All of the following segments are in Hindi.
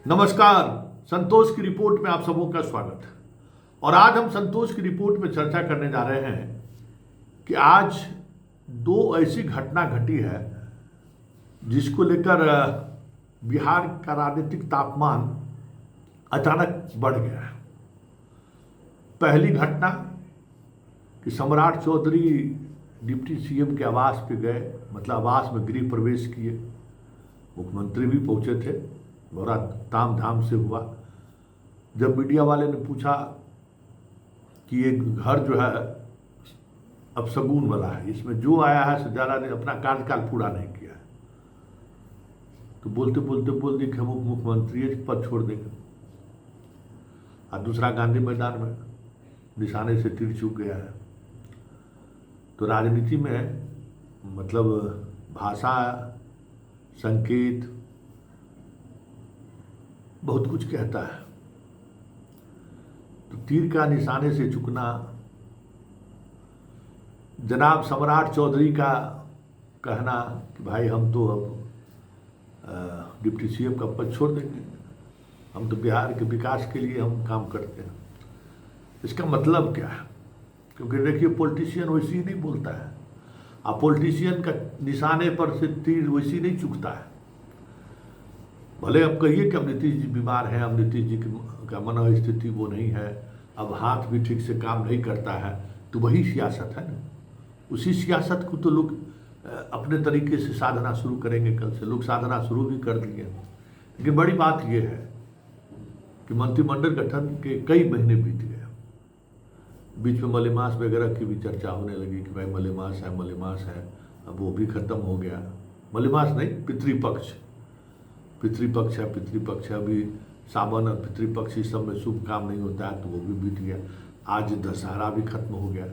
नमस्कार। संतोष की रिपोर्ट में आप सबों का स्वागत है। और आज हम संतोष की रिपोर्ट में चर्चा करने जा रहे हैं कि आज दो ऐसी घटना घटी है जिसको लेकर बिहार का राजनीतिक तापमान अचानक बढ़ गया है। पहली घटना कि सम्राट चौधरी डिप्टी सीएम के आवास पे गए, मतलब आवास में गृह प्रवेश किए। मुख्यमंत्री भी पहुंचे थे, बड़ा ताम झाम से हुआ। जब मीडिया वाले ने पूछा कि ये घर जो है अब शगुन वाला है, इसमें जो आया है सजारा ने अपना कार्यकाल पूरा नहीं किया है, तो बोलते बोलते बोल दी कि हम उप मुख्यमंत्री पद छोड़ देंगे। और दूसरा गांधी मैदान में निशाने से तीर चूक गया है। तो राजनीति में मतलब भाषा, संकेत बहुत कुछ कहता है। तो तीर का निशाने से चुकना, जनाब सम्राट चौधरी का कहना कि भाई हम तो अब डिप्टी सीएम का पद छोड़ देंगे, हम तो बिहार के विकास के लिए हम काम करते हैं। इसका मतलब क्या है? क्योंकि देखिए, पॉलिटिशियन वैसे ही नहीं बोलता है। अब पॉलिटिशियन का निशाने पर से तीर वैसे नहीं चुकता है। भले अब कहिए कि अब नीतीश जी बीमार हैं, अब नीतीश जी का मनोस्थिति वो नहीं है, अब हाथ भी ठीक से काम नहीं करता है, तो वही सियासत है ना। उसी सियासत को तो लोग अपने तरीके से साधना शुरू करेंगे। कल से लोग साधना शुरू भी कर दिए। लेकिन बड़ी बात यह है कि मंत्रिमंडल गठन के कई महीने बीत गए। बीच में मलेमास वगैरह की भी चर्चा होने लगी कि भाई मलेमास है, अब वो भी खत्म हो गया। मलेमास नहीं, पितृपक्ष है। अभी सावन और पितृपक्ष इस सब में शुभ काम नहीं होता है, तो वो भी बीत गया। आज दशहरा भी खत्म हो गया।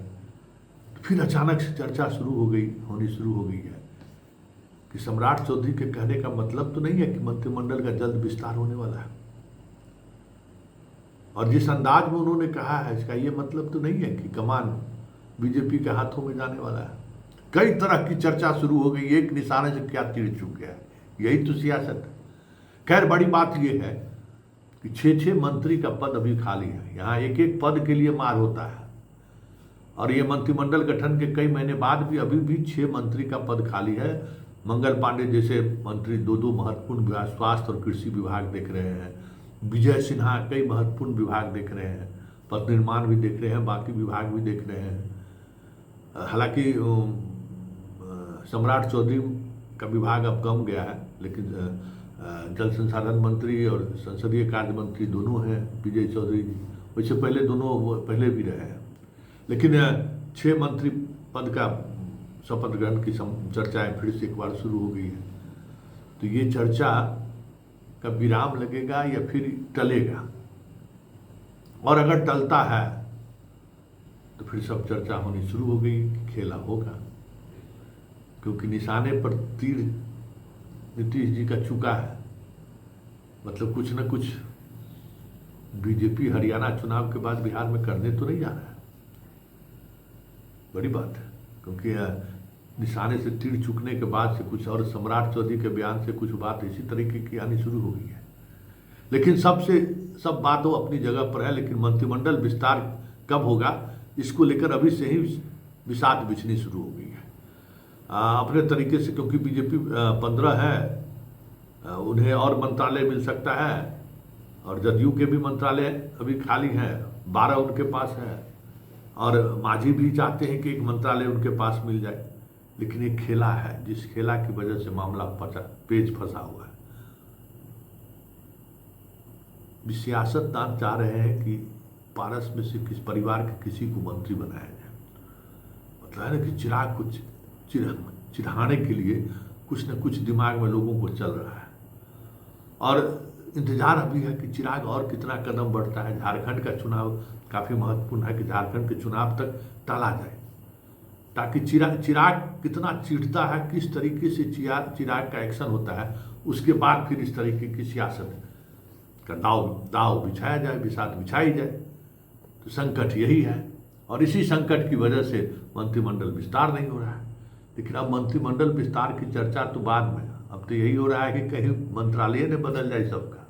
फिर अचानक से चर्चा होनी शुरू हो गई है कि सम्राट चौधरी के कहने का मतलब तो नहीं है कि मंत्रिमंडल का जल्द विस्तार होने वाला है। और जिस अंदाज में उन्होंने कहा है, इसका ये मतलब तो नहीं है कि कमान बीजेपी के हाथों में जाने वाला है। कई तरह की चर्चा शुरू हो गई, एक निशाने से क्या तीर चूक गया है। यही तो सियासत है। खैर, बड़ी बात यह है कि 6 मंत्री का पद अभी खाली है। यहाँ एक एक पद के लिए मार होता है। और ये मंत्रिमंडल गठन के कई महीने बाद भी अभी भी 6 मंत्री का पद खाली है। मंगल पांडे जैसे मंत्री दो महत्वपूर्ण विभाग, स्वास्थ्य और कृषि विभाग देख रहे हैं। विजय सिन्हा कई महत्वपूर्ण विभाग देख रहे हैं। पथ निर्माण भी देख रहे हैं, बाकी विभाग भी देख रहे हैं। हालांकि सम्राट चौधरी का विभाग अब कम गया है, लेकिन जल संसाधन मंत्री और संसदीय कार्य मंत्री दोनों हैं विजय चौधरी जी। वैसे पहले दोनों पहले भी रहे हैं। लेकिन 6 मंत्री पद का शपथ ग्रहण की चर्चाएं फिर से एक बार शुरू हो गई है। तो ये चर्चा का विराम लगेगा या फिर टलेगा? और अगर टलता है तो फिर सब चर्चा होनी शुरू हो गई कि खेला होगा। क्योंकि निशाने पर तीर नीतीश जी का चुका है, मतलब कुछ न कुछ बीजेपी हरियाणा चुनाव के बाद बिहार में करने तो नहीं जा रहा है। बड़ी बात है, क्योंकि निशाने से तीर चुकने के बाद से कुछ और सम्राट चौधरी के बयान से कुछ बात इसी तरीके की आनी शुरू हो गई है। लेकिन सब बातों अपनी जगह पर है। लेकिन मंत्रिमंडल विस्तार कब होगा, इसको लेकर अभी से ही विषाद बिछनी शुरू हो गई है अपने तरीके से। क्योंकि बीजेपी 15 है, उन्हें और मंत्रालय मिल सकता है। और जदयू के भी मंत्रालय अभी खाली हैं, 12 उनके पास है। और मांझी भी चाहते हैं कि एक मंत्रालय उनके पास मिल जाए। लेकिन एक खेला है, जिस खेला की वजह से मामला पेच फंसा हुआ है। सियासतदान चाह रहे हैं कि पारस में से किस परिवार के किसी को मंत्री बनाया जाए। मतलब है ना कि चिराग को चिढ़ाने के लिए कुछ न कुछ दिमाग में लोगों को चल रहा है। और इंतजार अभी है कि चिराग और कितना कदम बढ़ता है। झारखंड का चुनाव काफ़ी महत्वपूर्ण है कि झारखंड के चुनाव तक टाला जाए, ताकि चिराग कितना चिढ़ता है, किस तरीके से चिराग का एक्शन होता है, उसके बाद फिर इस तरीके की सियासत का दाव बिछाया जाए, बिसात बिछाई जाए। तो संकट यही है। और इसी संकट की वजह से मंत्रिमंडल विस्तार नहीं हो रहा है। लेकिन अब मंत्रिमंडल विस्तार की चर्चा तो बाद में, अब तो यही हो रहा है कि कहीं मंत्रालय ने बदल जाए सबका।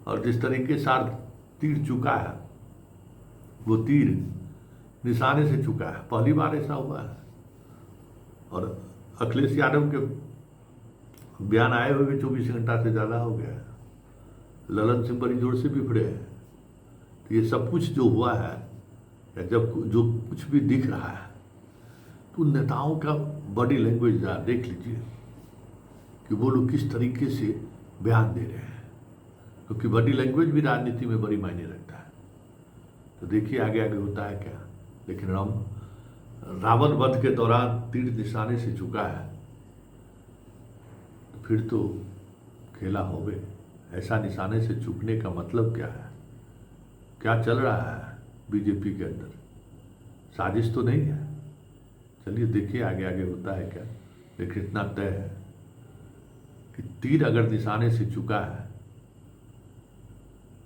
और जिस तरीके से तीर चुका है, वो तीर निशाने से चुका है, पहली बार ऐसा हुआ है। और अखिलेश यादव के बयान आए हुए भी 24 घंटा से ज़्यादा हो गया है, ललन सिंह बड़ी जोर से बिफड़े हैं। तो ये सब कुछ जो हुआ है, या जब जो कुछ भी दिख रहा है, तो नेताओं का बॉडी लैंग्वेज देख लीजिए कि वो लोग किस तरीके से बयान दे रहे हैं, क्योंकि बॉडी लैंग्वेज भी राजनीति में बड़ी मायने रखता है। तो देखिए आगे आगे होता है क्या। लेकिन रावण वध के दौरान तीर निशाने से चुका है, तो फिर तो खेला हो गए। ऐसा निशाने से चूकने का मतलब क्या है? क्या चल रहा है बीजेपी के अंदर? साजिश तो नहीं है। चलिए देखिए आगे आगे होता है क्या। लेकिन इतना तय है कि तीर अगर निशाने से चुका है,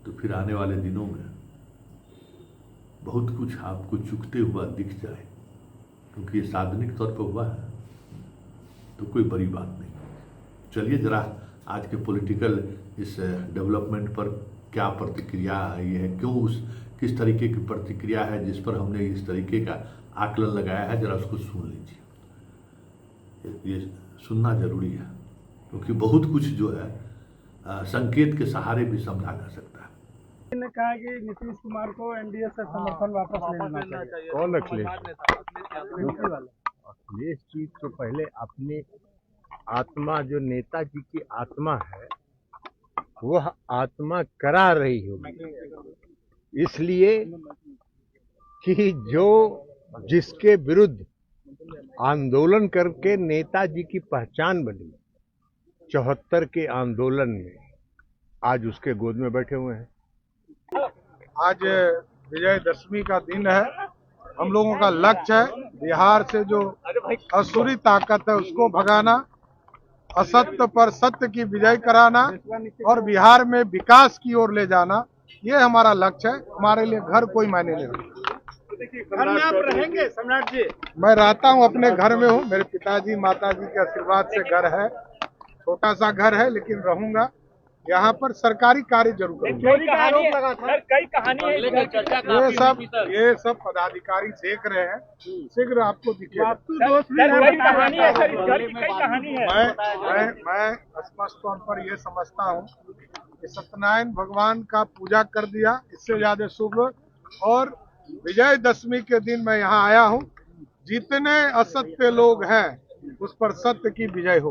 तो फिर आने वाले दिनों में बहुत कुछ आपको चुकते हुआ दिख जाए, क्योंकि ये सार्वजनिक तौर पर हुआ है, तो कोई बड़ी बात नहीं। चलिए जरा आज के पॉलिटिकल इस डेवलपमेंट पर क्या प्रतिक्रिया आई है, किस तरीके की प्रतिक्रिया है जिस पर हमने इस तरीके का आकलन लगाया है, जरा उसको सुन लीजिए। ये सुनना जरूरी है, क्योंकि बहुत कुछ जो है संकेत के सहारे भी समझा जा सकता है। ने कहा कि नीतीश कुमार को एनडीए से समर्थन वापस लेना चाहिए। कौन अखिलेश? अखिलेश जी तो पहले अपनी आत्मा, जो नेताजी की आत्मा है, वह आत्मा करा रही होगी, इसलिए कि जो जिसके विरुद्ध आंदोलन करके नेताजी की पहचान बनी 74 के आंदोलन में, आज उसके गोद में बैठे हुए हैं। आज विजयदशमी का दिन है। हम लोगों का लक्ष्य है बिहार से जो असुरी ताकत है उसको भगाना, असत्य पर सत्य की विजय कराना और बिहार में विकास की ओर ले जाना। ये हमारा लक्ष्य है। हमारे लिए घर कोई मायने नहीं रखता। घर में आप रहेंगे सम्राट जी? मैं रहता हूँ, अपने घर में हूँ। मेरे पिताजी माताजी के आशीर्वाद से घर है, छोटा सा घर है, लेकिन रहूंगा यहाँ पर। सरकारी कार्य जरूर करूंगा। कई कहानी है, ये सब पदाधिकारी देख रहे हैं, शीघ्र आपको दिखेगा। मैं स्पष्ट तौर पर ये समझता हूँ कि सत्यनारायण भगवान का पूजा कर दिया, इससे ज्यादा शुभ। और विजयदशमी के दिन मैं यहाँ आया हूँ। जितने असत्य लोग हैं उस पर सत्य की विजय हो।